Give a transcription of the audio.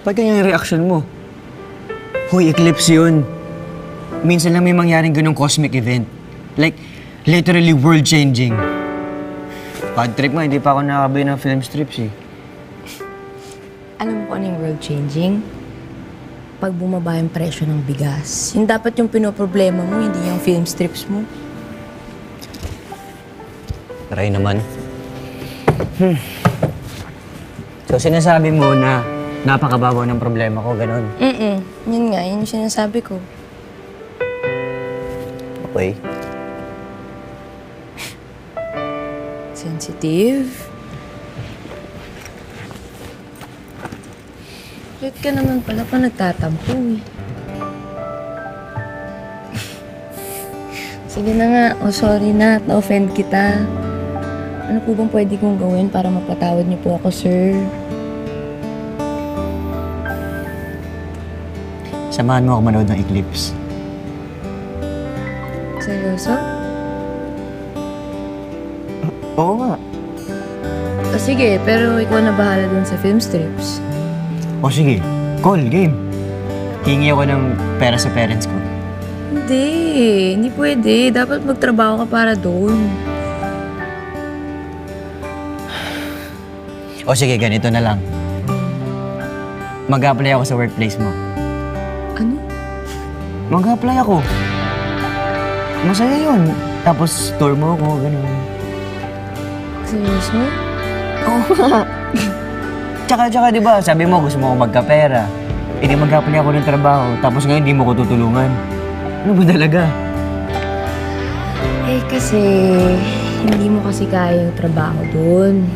Ba't ganyan yung reaction mo? Hoy, eclipse yun. Minsan lang may mangyaring ganung cosmic event. Like, literally world-changing. Bad trip nga, hindi pa ako nakakabay ng film strips eh. Alam mo kung ano yung world-changing? Pag bumaba yung presyo ng bigas. Yung dapat yung pinoproblema mo, hindi yung film strips mo. Try naman. So, sinasabi mo na napakababaw ng problema ko, ganun? Yun nga, yun yung sinasabi ko. Okay. Sensitive. Cute ka naman pala pa nagtatampo eh. Sige na nga, sorry na, na-offend kita. Ano po bang pwede kong gawin para mapatawad niyo po ako, sir? Samahan mo ako manood ng eclipse. Seryoso? Oo nga. O sige, pero ikaw na bahala dun sa film strips. O sige, call, game. Hingi ako ng pera sa parents ko. Hindi pwede. Dapat magtrabaho ka para doon. O sige, ganito na lang. Mag-apply ako sa workplace mo. Ano? Mag-apply ako. Masaya yun. Tapos tour mo ako, ganun. Seryoso? Oo nga. Tsaka, di ba, sabi mo gusto mo ako magkapera. Eh, di mag-apply ako ng trabaho. Tapos ngayon, di mo ko tutulungan. Ano ba talaga? Eh, kasi hindi mo kasi kaya yung trabaho doon.